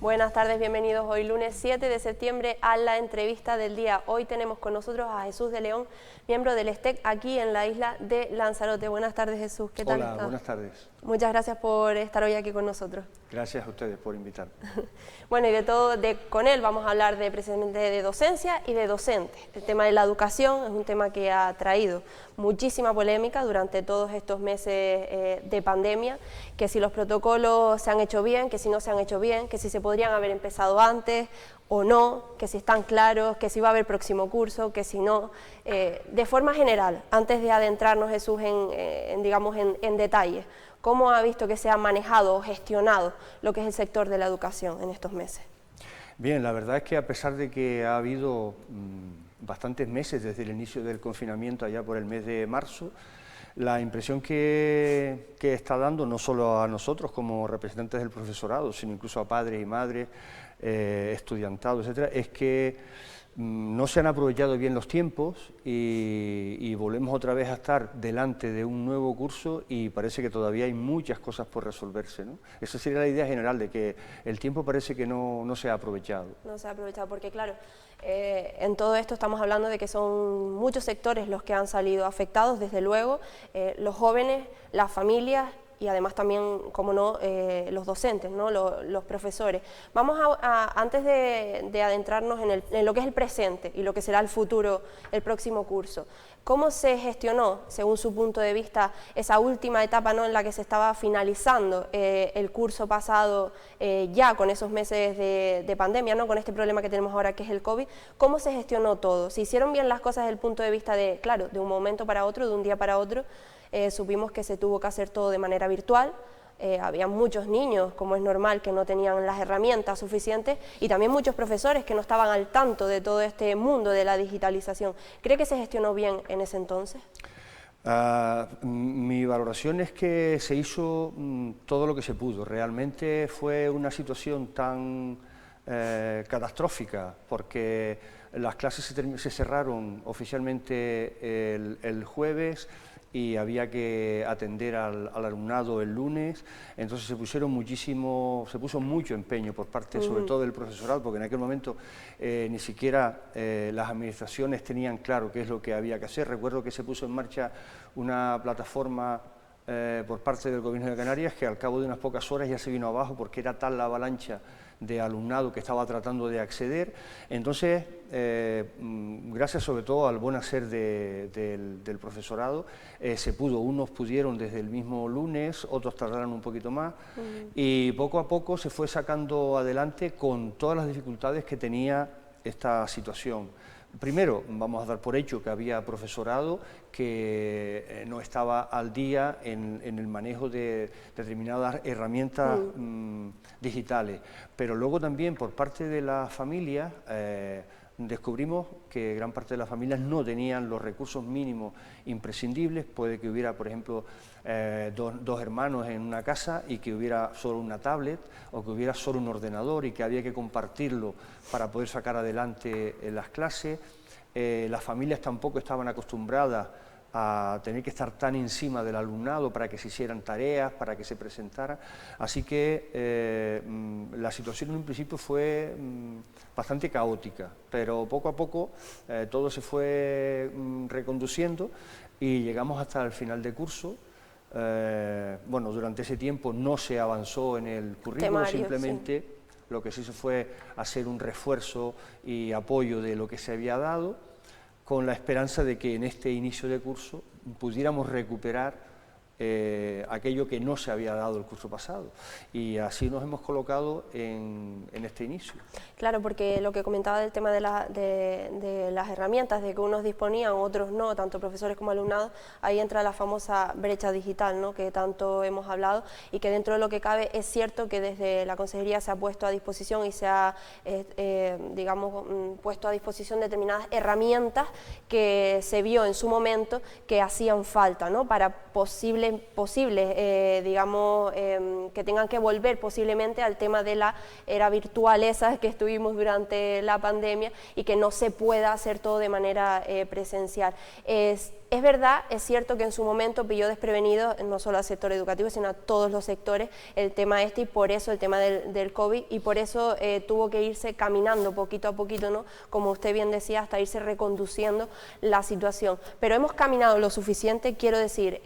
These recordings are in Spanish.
Buenas tardes, bienvenidos hoy lunes 7 de septiembre a la entrevista del día. Hoy tenemos con nosotros a Jesús de León, miembro del STEC aquí en la isla de Lanzarote. Buenas tardes, Jesús, ¿qué tal Hola, estás? buenas tardes. Muchas gracias por estar hoy aquí con nosotros. Gracias a ustedes por invitarme. Bueno, y con él vamos a hablar precisamente de docencia y de docentes. El tema de la educación es un tema que ha traído muchísima polémica durante todos estos meses de pandemia, que si los protocolos se han hecho bien, que si no se han hecho bien, que si se podrían haber empezado antes o no, que si están claros, que si va a haber próximo curso, que si no. De forma general, antes de adentrarnos, Jesús, en detalle, ¿cómo ha visto que se ha manejado o gestionado lo que es el sector de la educación en estos meses? Bien, la verdad es que a pesar de que ha habido bastantes meses desde el inicio del confinamiento, allá por el mes de marzo, la impresión que está dando, no solo a nosotros como representantes del profesorado, sino incluso a padres y madres, estudiantado, etcétera, es que no se han aprovechado bien los tiempos y volvemos otra vez a estar delante de un nuevo curso y parece que todavía hay muchas cosas por resolverse, ¿no? Esa sería la idea general, de que el tiempo parece que no se ha aprovechado. No se ha aprovechado porque, claro, en todo esto estamos hablando de que son muchos sectores los que han salido afectados, desde luego, los jóvenes, las familias, y además también, como no, los docentes, ¿no? los profesores. Vamos antes de adentrarnos en lo que es el presente y lo que será el futuro, el próximo curso, ¿cómo se gestionó, según su punto de vista, esa última etapa, ¿no?, en la que se estaba finalizando el curso pasado, ya con esos meses de pandemia, ¿no?, con este problema que tenemos ahora que es el COVID? ¿Cómo se gestionó todo? ¿Se hicieron bien las cosas desde el punto de vista de, claro, de un momento para otro, de un día para otro? Supimos que se tuvo que hacer todo de manera virtual, había muchos niños, como es normal, que no tenían las herramientas suficientes, y también muchos profesores que no estaban al tanto de todo este mundo de la digitalización. ¿Cree que se gestionó bien en ese entonces? Mi valoración es que se hizo todo lo que se pudo. Realmente fue una situación tan catastrófica, porque las clases se cerraron oficialmente el jueves, y había que atender al alumnado el lunes, entonces se puso mucho empeño por parte, sobre todo del profesorado, porque en aquel momento ni siquiera las administraciones tenían claro qué es lo que había que hacer. Recuerdo que se puso en marcha una plataforma por parte del Gobierno de Canarias, que al cabo de unas pocas horas ya se vino abajo, porque era tal la avalancha de alumnado que estaba tratando de acceder. Entonces, gracias sobre todo al buen hacer del profesorado, unos pudieron desde el mismo lunes, otros tardaron un poquito más, y poco a poco se fue sacando adelante con todas las dificultades que tenía esta situación. Primero, vamos a dar por hecho que había profesorado que no estaba al día en el manejo de determinadas herramientas digitales, pero luego también por parte de las familias descubrimos que gran parte de las familias no tenían los recursos mínimos imprescindibles. Puede que hubiera, por ejemplo, dos hermanos en una casa y que hubiera solo una tablet o que hubiera solo un ordenador y que había que compartirlo para poder sacar adelante las clases. Las familias tampoco estaban acostumbradas a tener que estar tan encima del alumnado para que se hicieran tareas, para que se presentaran, así que la situación en un principio fue bastante caótica, pero poco a poco todo se fue reconduciendo y llegamos hasta el final de curso. Bueno, durante ese tiempo no se avanzó en el currículo, simplemente sí. Lo que se hizo fue hacer un refuerzo y apoyo de lo que se había dado, con la esperanza de que en este inicio de curso pudiéramos recuperar aquello que no se había dado el curso pasado, y así nos hemos colocado en este inicio. Claro, porque lo que comentaba del tema de las herramientas, de que unos disponían, otros no, tanto profesores como alumnados, ahí entra la famosa brecha digital, ¿no?, que tanto hemos hablado, y que dentro de lo que cabe es cierto que desde la Consejería se ha puesto a disposición y se ha, puesto a disposición determinadas herramientas que se vio en su momento que hacían falta, ¿no?, para posibles, que tengan que volver posiblemente al tema de la era virtual esa que estuvimos durante la pandemia y que no se pueda hacer todo de manera presencial. Es verdad, es cierto que en su momento pilló desprevenido no solo al sector educativo, sino a todos los sectores el tema y por eso el tema del COVID, y por eso tuvo que irse caminando poquito a poquito, ¿no? Como usted bien decía, hasta irse reconduciendo la situación. Pero hemos caminado lo suficiente, quiero decir,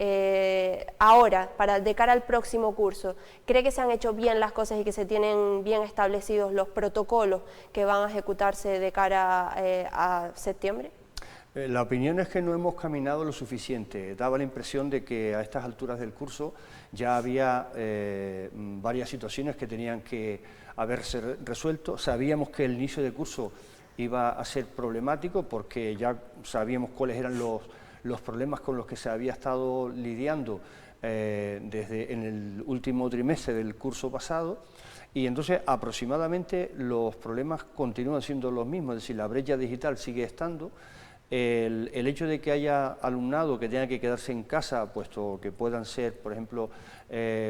ahora, de cara al próximo curso, ¿cree que se han hecho bien las cosas y que se tienen bien establecidos los protocolos que van a ejecutarse de cara a septiembre? La opinión es que no hemos caminado lo suficiente. Daba la impresión de que a estas alturas del curso ya había varias situaciones que tenían que haberse resuelto. Sabíamos que el inicio de curso iba a ser problemático porque ya sabíamos cuáles eran los problemas con los que se había estado lidiando desde en el último trimestre del curso pasado. Y entonces aproximadamente los problemas continúan siendo los mismos, es decir, la brecha digital sigue estando. El hecho de que haya alumnado que tenga que quedarse en casa, puesto que puedan ser, por ejemplo,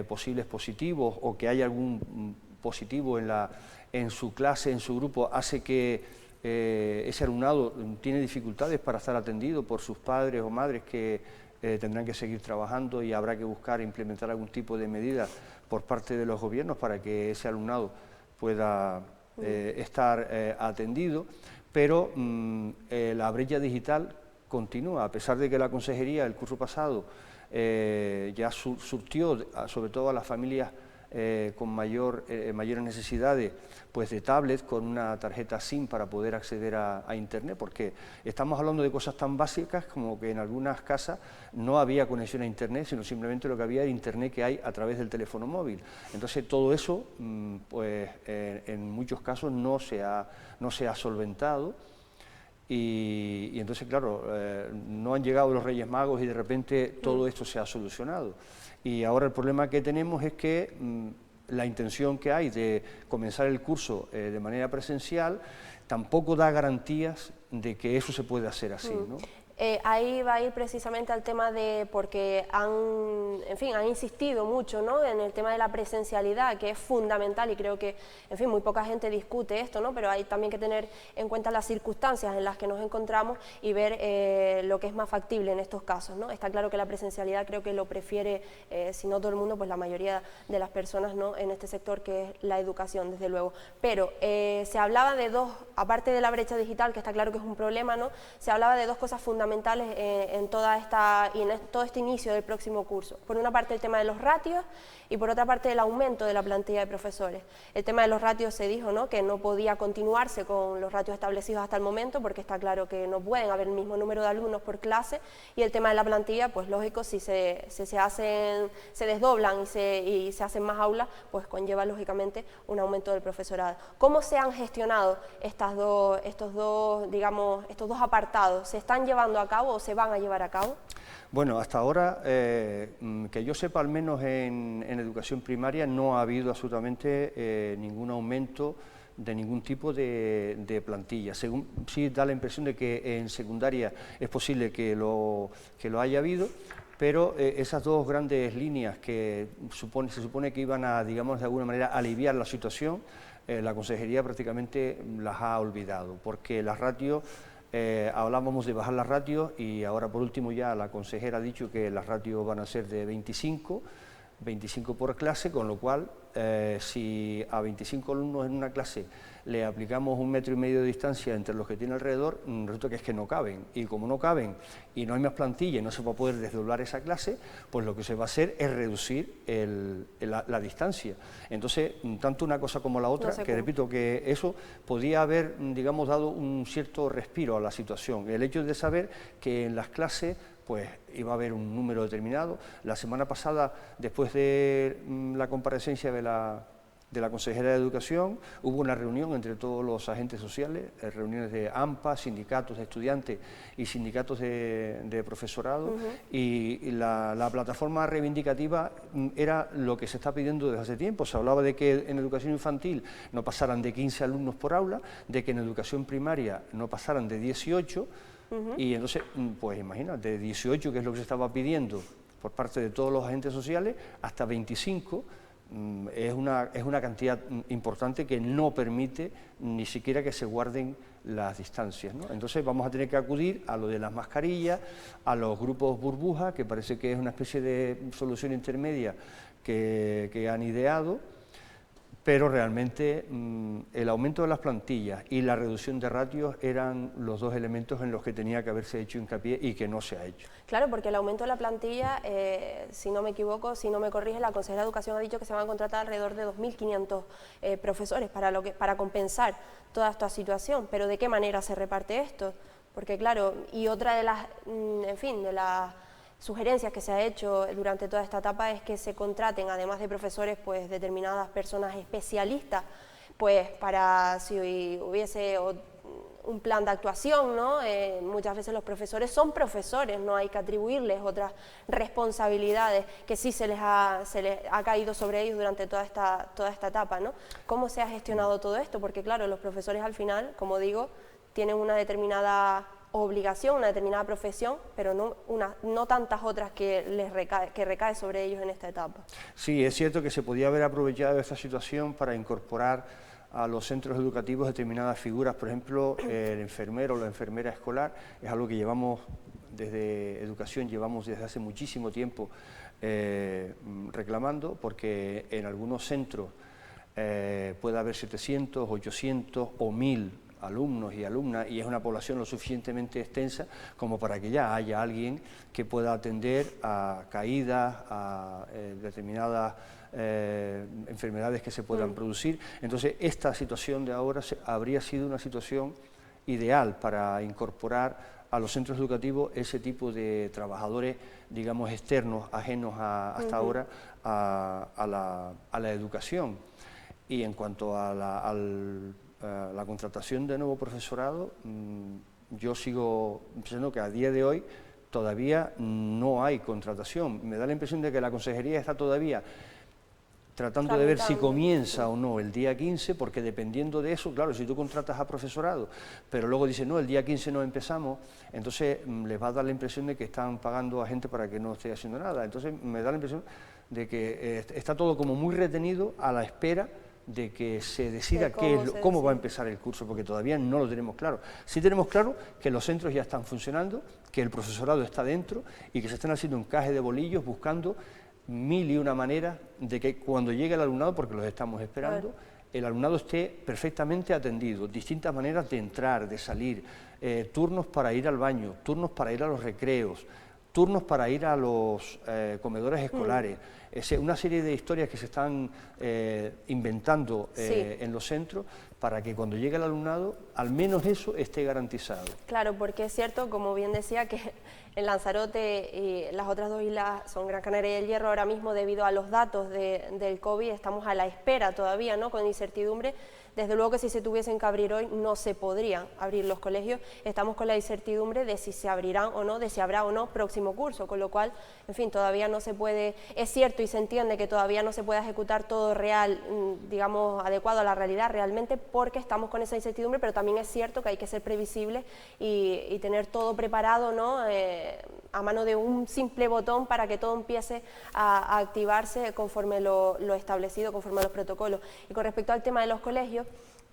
posibles positivos o que haya algún positivo en su clase, en su grupo, hace que ese alumnado tiene dificultades para estar atendido por sus padres o madres que tendrán que seguir trabajando y habrá que buscar e implementar algún tipo de medida por parte de los gobiernos para que ese alumnado pueda estar atendido. Pero la brecha digital continúa, a pesar de que la consejería el curso pasado ya surtió, sobre todo a las familias con mayores necesidades, pues de tablets con una tarjeta SIM para poder acceder a Internet, porque estamos hablando de cosas tan básicas como que en algunas casas no había conexión a Internet, sino simplemente lo que había era Internet que hay a través del teléfono móvil. Entonces todo eso, pues en muchos casos no se ha solventado. Y entonces, claro, no han llegado los Reyes Magos y de repente todo esto se ha solucionado. Y ahora el problema que tenemos es que la intención que hay de comenzar el curso de manera presencial tampoco da garantías de que eso se puede hacer así, ¿no? Ahí va a ir precisamente al tema de, porque han insistido mucho, ¿no?, en el tema de la presencialidad, que es fundamental y creo que, en fin, muy poca gente discute esto, ¿no?, pero hay también que tener en cuenta las circunstancias en las que nos encontramos y ver lo que es más factible en estos casos, ¿no? Está claro que la presencialidad creo que lo prefiere, si no todo el mundo, pues la mayoría de las personas, ¿no?, en este sector, que es la educación, desde luego. Pero se hablaba de dos, aparte de la brecha digital, que está claro que es un problema, ¿no?, se hablaba de dos cosas fundamentales en todo este inicio del próximo curso. Por una parte el tema de los ratios y por otra parte el aumento de la plantilla de profesores. El tema de los ratios se dijo, ¿no?, que no podía continuarse con los ratios establecidos hasta el momento porque está claro que no pueden haber el mismo número de alumnos por clase, y el tema de la plantilla, pues lógico, si se desdoblan y se hacen más aulas, pues conlleva lógicamente un aumento del profesorado. ¿Cómo se han gestionado estos dos apartados? ¿Se están llevando a cabo o se van a llevar a cabo? Bueno, hasta ahora, que yo sepa, al menos en educación primaria, no ha habido absolutamente ningún aumento de ningún tipo de plantilla. Sí da la impresión de que en secundaria es posible que lo haya habido, pero esas dos grandes líneas que se supone que iban a, digamos, de alguna manera aliviar la situación, la consejería prácticamente las ha olvidado, porque las ratios, hablábamos de bajar las ratios y ahora por último ya la consejera ha dicho que las ratios van a ser de 25 por clase, con lo cual si a 25 alumnos en una clase le aplicamos 1,5 metros de distancia entre los que tiene alrededor, resulta que es que no caben, y como no caben y no hay más plantilla y no se va a poder desdoblar esa clase, pues lo que se va a hacer es reducir la distancia. Entonces, tanto una cosa como la otra, no sé, que repito que eso podía haber, digamos, dado un cierto respiro a la situación. El hecho de saber que en las clases pues iba a haber un número determinado. La semana pasada, después de la comparecencia de la consejera de Educación, hubo una reunión entre todos los agentes sociales, reuniones de AMPA, sindicatos de estudiantes y sindicatos de profesorado, y la plataforma reivindicativa era lo que se está pidiendo desde hace tiempo. Se hablaba de que en educación infantil no pasaran de 15 alumnos por aula, de que en educación primaria no pasaran de 18, y entonces, pues imagina, de 18, que es lo que se estaba pidiendo por parte de todos los agentes sociales, hasta 25, es una cantidad importante que no permite ni siquiera que se guarden las distancias, ¿no? Entonces vamos a tener que acudir a lo de las mascarillas, a los grupos burbuja, que parece que es una especie de solución intermedia que han ideado, pero realmente el aumento de las plantillas y la reducción de ratios eran los dos elementos en los que tenía que haberse hecho hincapié y que no se ha hecho. Claro, porque el aumento de la plantilla, si no me equivoco, si no me corrige, la consejera de Educación ha dicho que se van a contratar alrededor de 2.500 profesores para compensar toda esta situación, pero ¿de qué manera se reparte esto? Porque claro, y otra de las, en fin, de las sugerencias que se ha hecho durante toda esta etapa es que se contraten, además de profesores, pues determinadas personas especialistas, pues para si hubiese un plan de actuación, ¿no? Muchas veces los profesores son profesores, no hay que atribuirles otras responsabilidades que sí se les ha caído sobre ellos durante toda esta etapa, ¿no? ¿Cómo se ha gestionado todo esto? Porque claro, los profesores al final, como digo, tienen una determinada obligación, una determinada profesión, pero no tantas otras que recae sobre ellos en esta etapa. Sí, es cierto que se podía haber aprovechado esta situación para incorporar a los centros educativos determinadas figuras, por ejemplo, el enfermero o la enfermera escolar, es algo que llevamos desde Educación, llevamos desde hace muchísimo tiempo reclamando, porque en algunos centros puede haber 700, 800 o 1000 alumnos y alumnas, y es una población lo suficientemente extensa como para que ya haya alguien que pueda atender a caídas, a determinadas enfermedades que se puedan producir. Entonces, esta situación de ahora habría sido una situación ideal para incorporar a los centros educativos ese tipo de trabajadores, digamos, externos, ajenos hasta ahora a la educación. Y en cuanto a la contratación de nuevo profesorado, yo sigo pensando que a día de hoy todavía no hay contratación. Me da la impresión de que la consejería está todavía tratando de ver si comienza o no el día 15, porque dependiendo de eso, claro, si tú contratas a profesorado, pero luego dices, no, el día 15 no empezamos, entonces les va a dar la impresión de que están pagando a gente para que no esté haciendo nada. Entonces me da la impresión de que está todo como muy retenido a la espera de que se decida cómo va a empezar el curso, porque todavía no lo tenemos claro. Sí tenemos claro que los centros ya están funcionando, que el profesorado está dentro y que se están haciendo encaje de bolillos buscando 1000 y una maneras de que cuando llegue el alumnado, porque los estamos esperando, el alumnado esté perfectamente atendido, distintas maneras de entrar, de salir, turnos para ir al baño, turnos para ir a los recreos, turnos para ir a los comedores escolares, una serie de historias que se están inventando en los centros para que cuando llegue el alumnado, al menos eso esté garantizado. Claro, porque es cierto, como bien decía, que en Lanzarote y las otras dos islas son Gran Canaria y El Hierro, ahora mismo debido a los datos del COVID estamos a la espera todavía, ¿no?, con incertidumbre. Desde luego que si se tuviesen que abrir hoy no se podrían abrir los colegios, estamos con la incertidumbre de si se abrirán o no, de si habrá o no próximo curso, con lo cual, en fin, todavía no se puede, es cierto y se entiende que todavía no se puede ejecutar todo real, digamos, adecuado a la realidad realmente, porque estamos con esa incertidumbre, pero también es cierto que hay que ser previsibles y tener todo preparado, ¿no?, a mano de un simple botón para que todo empiece a activarse conforme lo establecido, conforme a los protocolos. Y con respecto al tema de los colegios,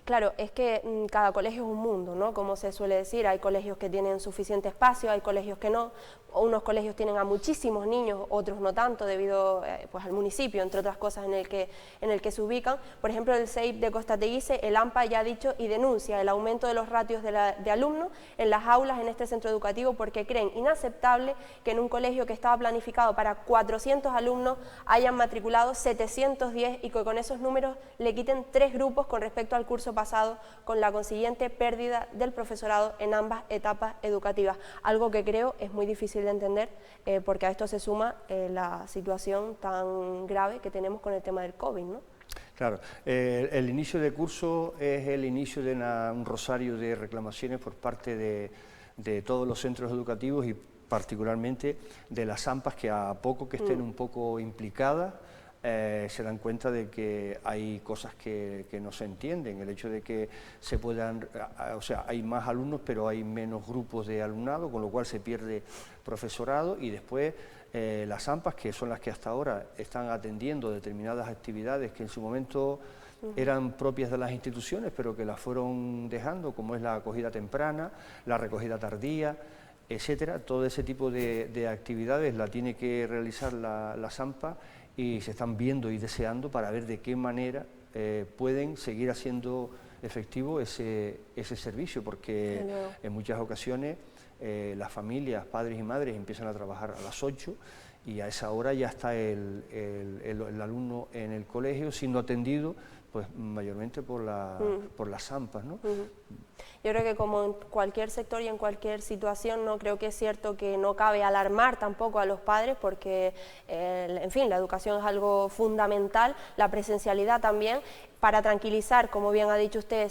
claro, es que cada colegio es un mundo, ¿no?, como se suele decir, hay colegios que tienen suficiente espacio, hay colegios que no, unos colegios tienen a muchísimos niños, otros no tanto, debido pues al municipio, entre otras cosas en el que se ubican. Por ejemplo, el CEIP de Costa Teguise, el AMPA ya ha dicho y denuncia el aumento de los ratios de alumnos en las aulas en este centro educativo, porque creen inaceptable que en un colegio que estaba planificado para 400 alumnos hayan matriculado 710 y que con esos números le quiten 3 grupos con respecto al curso pasado, con la consiguiente pérdida del profesorado en ambas etapas educativas, algo que creo es muy difícil de entender, porque a esto se suma la situación tan grave que tenemos con el tema del COVID, ¿no? Claro, el inicio de curso es el inicio de un rosario de reclamaciones por parte de todos los centros educativos y particularmente de las AMPAs, que a poco que estén un poco implicadas, se dan cuenta de que hay cosas que no se entienden, el hecho de que se puedan, o sea, hay más alumnos pero hay menos grupos de alumnado, con lo cual se pierde profesorado y después las AMPAs, que son las que hasta ahora están atendiendo determinadas actividades que en su momento eran propias de las instituciones, pero que las fueron dejando, como es la acogida temprana, la recogida tardía, etcétera. Todo ese tipo de actividades la tiene que realizar la AMPA, y se están viendo y deseando para ver de qué manera pueden seguir haciendo efectivo ese servicio, porque en muchas ocasiones las familias, padres y madres, empiezan a trabajar a las 8 y a esa hora ya está el alumno en el colegio siendo atendido, pues mayormente por las AMPAs, ¿no? Yo creo que como en cualquier sector y en cualquier situación, no creo que es cierto que no cabe alarmar tampoco a los padres, porque, en fin, la educación es algo fundamental, la presencialidad también, para tranquilizar, como bien ha dicho usted,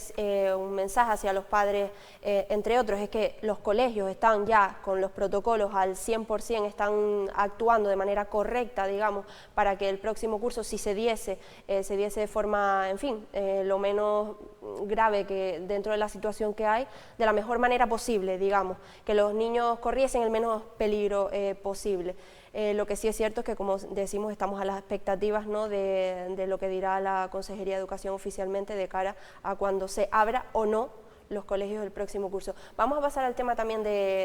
un mensaje hacia los padres, entre otros, es que los colegios están ya con los protocolos al 100%, están actuando de manera correcta, digamos, para que el próximo curso, si se diese de forma, en fin, lo menos grave que dentro de la situación que hay, de la mejor manera posible, digamos, que los niños corriesen el menos peligro posible. Lo que sí es cierto es que, como decimos, estamos a las expectativas, ¿no?, de lo que dirá la Consejería de Educación oficialmente de cara a cuando se abra o no los colegios del próximo curso. Vamos a pasar al tema también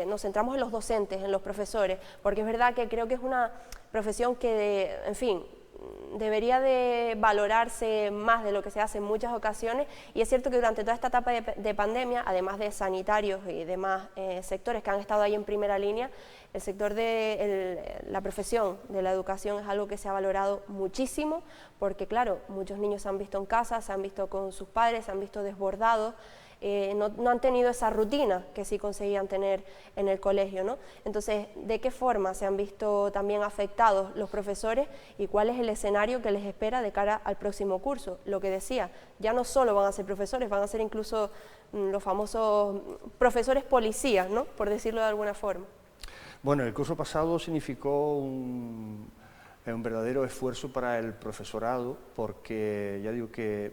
nos centramos en los docentes, en los profesores, porque es verdad que creo que es una profesión que, en fin, debería de valorarse más de lo que se hace en muchas ocasiones, y es cierto que durante toda esta etapa de pandemia, además de sanitarios y demás sectores que han estado ahí en primera línea, el sector de la profesión de la educación es algo que se ha valorado muchísimo, porque claro, muchos niños se han visto en casa, se han visto con sus padres, se han visto desbordados, no han tenido esa rutina que sí conseguían tener en el colegio, ¿no? Entonces, ¿de qué forma se han visto también afectados los profesores y cuál es el escenario que les espera de cara al próximo curso? Lo que decía, ya no solo van a ser profesores, van a ser incluso los famosos profesores policías, ¿no?, por decirlo de alguna forma. Bueno, el curso pasado significó un verdadero esfuerzo para el profesorado, porque ya digo que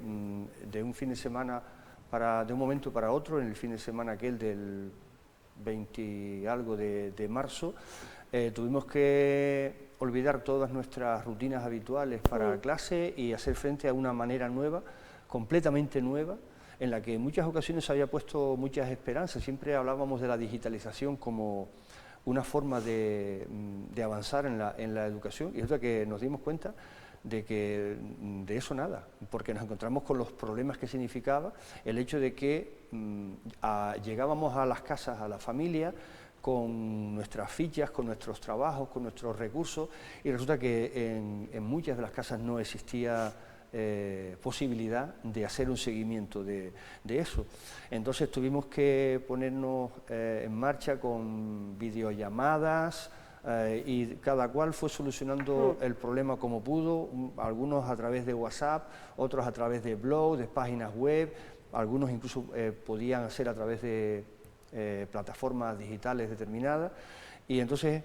de un fin de semana de un momento para otro, en el fin de semana aquel del 20 y algo de marzo, tuvimos que olvidar todas nuestras rutinas habituales para clase y hacer frente a una manera nueva, completamente nueva, en la que en muchas ocasiones se había puesto muchas esperanzas. Siempre hablábamos de la digitalización como una forma de avanzar en la educación, y es otra que nos dimos cuenta de que de eso nada, porque nos encontramos con los problemas que significaba el hecho de que llegábamos a las casas, a la familia, con nuestras fichas, con nuestros trabajos, con nuestros recursos, y resulta que en muchas de las casas no existía posibilidad de hacer un seguimiento de eso. Entonces tuvimos que ponernos en marcha con videollamadas, y cada cual fue solucionando el problema como pudo, algunos a través de WhatsApp, otros a través de blogs, de páginas web, algunos incluso podían hacer a través de plataformas digitales determinadas, y entonces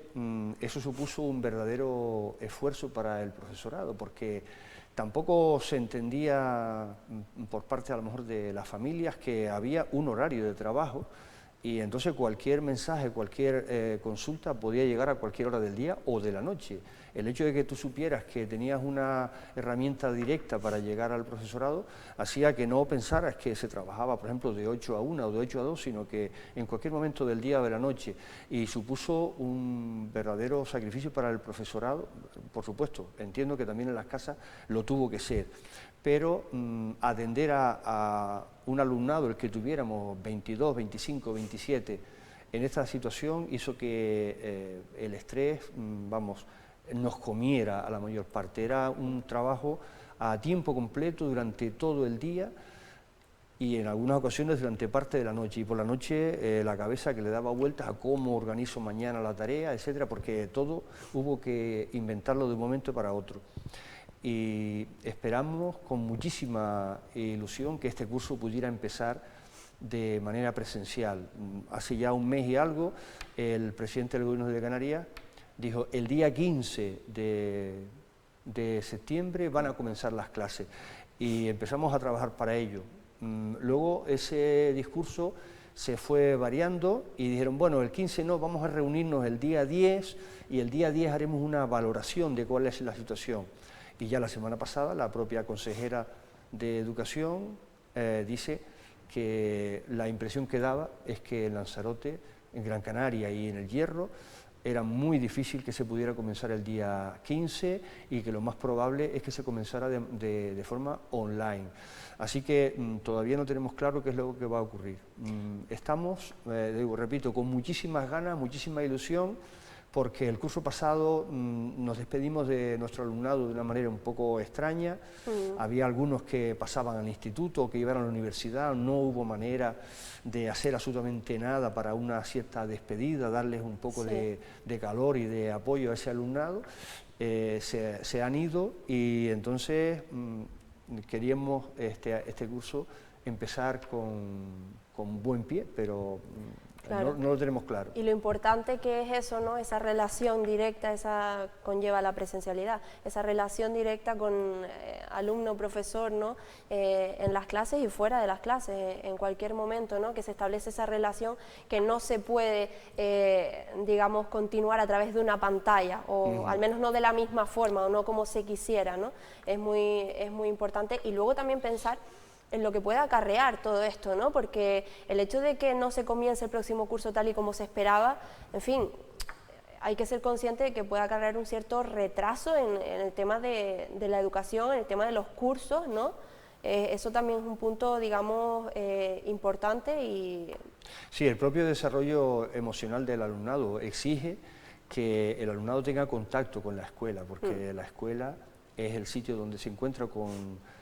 eso supuso un verdadero esfuerzo para el profesorado, porque tampoco se entendía por parte a lo mejor de las familias que había un horario de trabajo, y entonces cualquier mensaje, cualquier consulta podía llegar a cualquier hora del día o de la noche. El hecho de que tú supieras que tenías una herramienta directa para llegar al profesorado hacía que no pensaras que se trabajaba, por ejemplo, de 8 a 1 o de 8 a 2, sino que en cualquier momento del día o de la noche, y supuso un verdadero sacrificio para el profesorado. Por supuesto, entiendo que también en las casas lo tuvo que ser, pero atender a un alumnado, el que tuviéramos 22, 25, 27, en esta situación hizo que el estrés, nos comiera a la mayor parte. Era un trabajo a tiempo completo durante todo el día y en algunas ocasiones durante parte de la noche, y por la noche la cabeza que le daba vueltas a cómo organizo mañana la tarea, etcétera, porque todo hubo que inventarlo de un momento para otro. Y esperamos con muchísima ilusión que este curso pudiera empezar de manera presencial. Hace ya un mes y algo, el presidente del Gobierno de Canarias dijo: el día 15 de septiembre van a comenzar las clases, y empezamos a trabajar para ello. Luego ese discurso se fue variando y dijeron, bueno, el 15 no, vamos a reunirnos el día 10 y el día 10 haremos una valoración de cuál es la situación. Y ya la semana pasada la propia consejera de Educación dice que la impresión que daba es que en Lanzarote, en Gran Canaria y en El Hierro, era muy difícil que se pudiera comenzar el día 15 y que lo más probable es que se comenzara de forma online. Así que todavía no tenemos claro qué es lo que va a ocurrir. Estamos, repito, con muchísimas ganas, muchísima ilusión, porque el curso pasado nos despedimos de nuestro alumnado de una manera un poco extraña. Había algunos que pasaban al instituto, que iban a la universidad, no hubo manera de hacer absolutamente nada para una cierta despedida, darles un poco de calor y de apoyo a ese alumnado. Se han ido y entonces queríamos este curso empezar con buen pie, pero claro, no lo tenemos claro. Y lo importante que es eso, ¿no? Esa relación directa, esa conlleva la presencialidad, esa relación directa con alumno, profesor, ¿no? En las clases y fuera de las clases, en cualquier momento, ¿no? Que se establece esa relación que no se puede, digamos, continuar a través de una pantalla, o al menos no de la misma forma, o no como se quisiera, ¿no? Es muy importante. Y luego también pensar en lo que pueda acarrear todo esto, ¿no? Porque el hecho de que no se comience el próximo curso tal y como se esperaba, en fin, hay que ser consciente de que puede acarrear un cierto retraso en el tema de la educación, en el tema de los cursos, ¿no? Eso también es un punto, digamos, importante y... Sí, el propio desarrollo emocional del alumnado exige que el alumnado tenga contacto con la escuela, porque la escuela es el sitio donde se encuentra con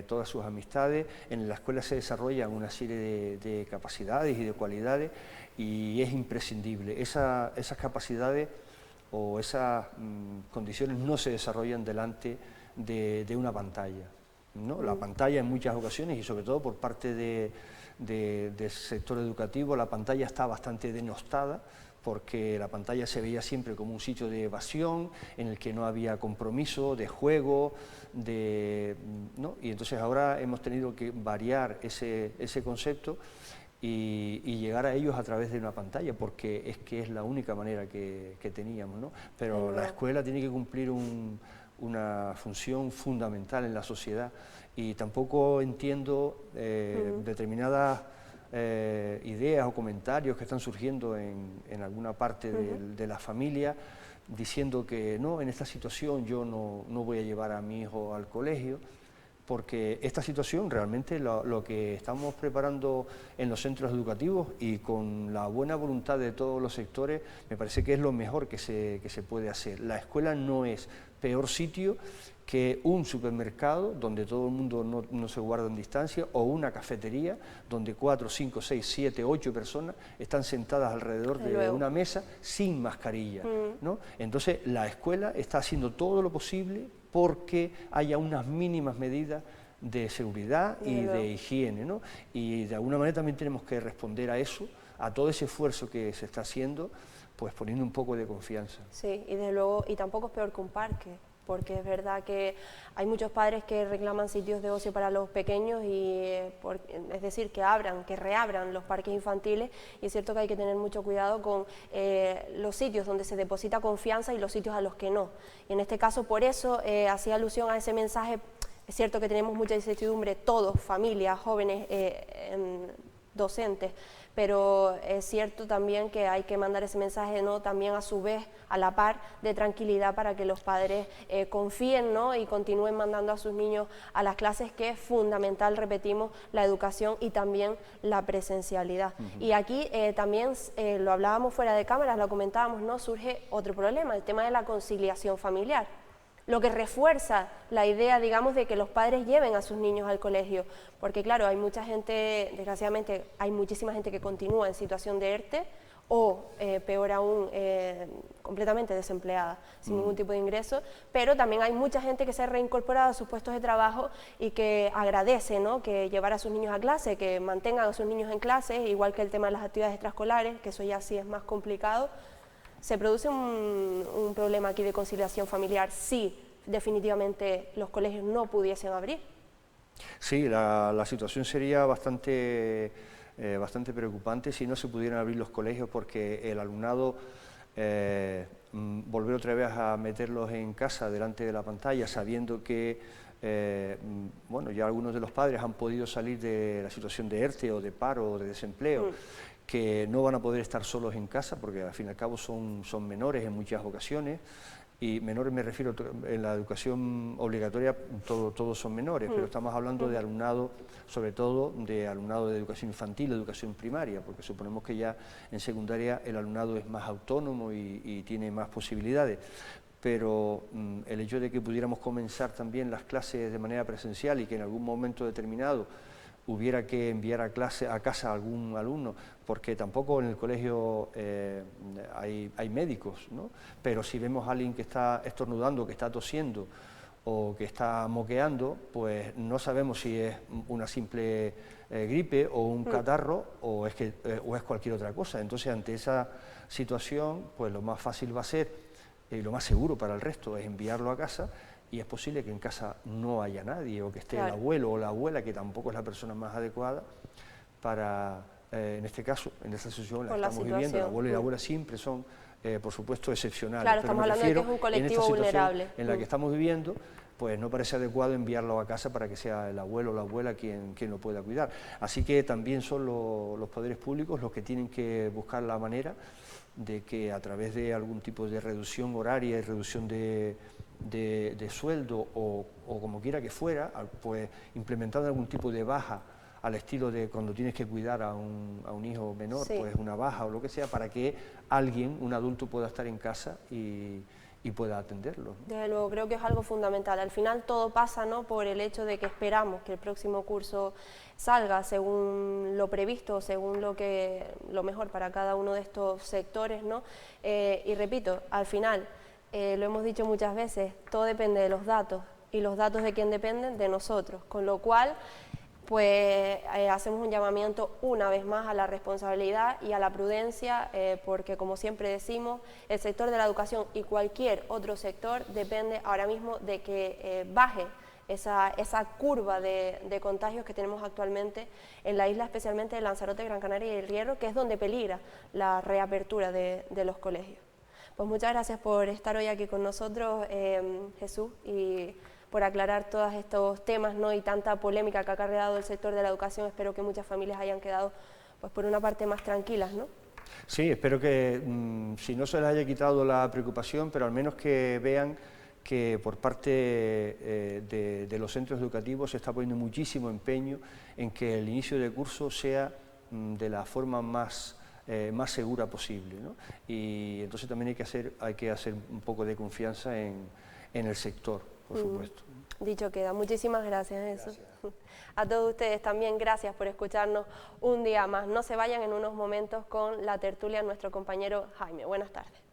todas sus amistades. En la escuela se desarrollan una serie de capacidades y de cualidades y es imprescindible. Esas capacidades o esas condiciones no se desarrollan delante de una pantalla, ¿no? La pantalla en muchas ocasiones y sobre todo por parte del sector educativo, la pantalla está bastante denostada, porque la pantalla se veía siempre como un sitio de evasión, en el que no había compromiso, de juego, ¿no? Y entonces ahora hemos tenido que variar ese concepto y llegar a ellos a través de una pantalla, porque es que es la única manera que teníamos, ¿no? Pero la escuela tiene que cumplir una función fundamental en la sociedad y tampoco entiendo determinadas ideas o comentarios que están surgiendo en alguna parte de la familia diciendo que no, en esta situación yo no voy a llevar a mi hijo al colegio, porque esta situación realmente lo que estamos preparando en los centros educativos y con la buena voluntad de todos los sectores me parece que es lo mejor que se puede hacer. La escuela no es peor sitio que un supermercado donde todo el mundo no se guarda en distancia, o una cafetería donde 4, 5, 6, 7, 8 personas están sentadas alrededor de una mesa sin mascarilla, ¿no? Entonces la escuela está haciendo todo lo posible porque haya unas mínimas medidas de seguridad y de higiene, ¿no? Y de alguna manera también tenemos que responder a eso, a todo ese esfuerzo que se está haciendo, pues poniendo un poco de confianza. Sí, y desde luego, y tampoco es peor que un parque, porque es verdad que hay muchos padres que reclaman sitios de ocio para los pequeños, es decir, que reabran los parques infantiles, y es cierto que hay que tener mucho cuidado con los sitios donde se deposita confianza y los sitios a los que no. Y en este caso, por eso, hacía alusión a ese mensaje. Es cierto que tenemos mucha incertidumbre, todos, familias, jóvenes, docentes, pero es cierto también que hay que mandar ese mensaje, ¿no? También a su vez, a la par, de tranquilidad para que los padres confíen, ¿no? Y continúen mandando a sus niños a las clases, que es fundamental, repetimos, la educación y también la presencialidad. Y aquí también lo hablábamos fuera de cámaras, lo comentábamos, ¿no? Surge otro problema, el tema de la conciliación familiar, lo que refuerza la idea, digamos, de que los padres lleven a sus niños al colegio, porque claro, hay mucha gente, desgraciadamente, hay muchísima gente que continúa en situación de ERTE o, peor aún, completamente desempleada, sin ningún tipo de ingreso, pero también hay mucha gente que se ha reincorporado a sus puestos de trabajo y que agradece, ¿no? Que llevar a sus niños a clase, que mantengan a sus niños en clase, igual que el tema de las actividades extraescolares, que eso ya sí es más complicado. ¿Se produce un problema aquí de conciliación familiar si definitivamente los colegios no pudiesen abrir? Sí, la situación sería bastante bastante preocupante si no se pudieran abrir los colegios, porque el alumnado, volver otra vez a meterlos en casa delante de la pantalla, sabiendo que bueno, ya algunos de los padres han podido salir de la situación de ERTE o de paro o de desempleo, que no van a poder estar solos en casa, porque al fin y al cabo son menores en muchas ocasiones, y menores me refiero, en la educación obligatoria todos son menores, pero estamos hablando de alumnado, sobre todo de alumnado de educación infantil, educación primaria, porque suponemos que ya en secundaria el alumnado es más autónomo y tiene más posibilidades. Pero el hecho de que pudiéramos comenzar también las clases de manera presencial y que en algún momento determinado hubiera que enviar a casa a algún alumno, porque tampoco en el colegio hay médicos, ¿no? Pero si vemos a alguien que está estornudando, que está tosiendo o que está moqueando, pues no sabemos si es una simple gripe o un catarro o es cualquier otra cosa. Entonces, ante esa situación, pues lo más fácil va a ser, y lo más seguro para el resto, es enviarlo a casa, y es posible que en casa no haya nadie, o que esté el abuelo o la abuela, que tampoco es la persona más adecuada para, en este caso, en esta situación en la que estamos viviendo. El abuelo y la abuela siempre son, por supuesto, excepcionales. Claro, pero estamos hablando de que es un colectivo vulnerable. En la que estamos viviendo, pues no parece adecuado enviarlo a casa para que sea el abuelo o la abuela quien lo pueda cuidar. Así que también son los poderes públicos los que tienen que buscar la manera de que, a través de algún tipo de reducción horaria y reducción de sueldo o como quiera que fuera, pues implementando algún tipo de baja al estilo de cuando tienes que cuidar a un hijo menor, pues una baja o lo que sea, para que alguien, un adulto, pueda estar en casa y pueda atenderlo. Desde luego, creo que es algo fundamental. Al final todo pasa, ¿no?, por el hecho de que esperamos que el próximo curso salga según lo previsto, según lo mejor para cada uno de estos sectores, ¿no? Y repito, al final, lo hemos dicho muchas veces, todo depende de los datos, y los datos de quién dependen, de nosotros, con lo cual pues hacemos un llamamiento una vez más a la responsabilidad y a la prudencia, porque, como siempre decimos, el sector de la educación y cualquier otro sector depende ahora mismo de que baje esa curva de contagios que tenemos actualmente en la isla, especialmente en Lanzarote, Gran Canaria y El Hierro, que es donde peligra la reapertura de los colegios. Pues muchas gracias por estar hoy aquí con nosotros, Jesús, y por aclarar todos estos temas, ¿no?, y tanta polémica que ha acarreado el sector de la educación. Espero que muchas familias hayan quedado, pues, por una parte, más tranquilas, ¿no? Sí, espero que, si no se les haya quitado la preocupación, pero al menos que vean que por parte de los centros educativos se está poniendo muchísimo empeño en que el inicio de curso sea de la forma más segura posible, ¿no? Y entonces también hay que hacer un poco de confianza en el sector, por supuesto. Dicho queda. Muchísimas gracias, Jesús. A todos ustedes también, gracias por escucharnos un día más. No se vayan, en unos momentos con la tertulia nuestro compañero Jaime. Buenas tardes.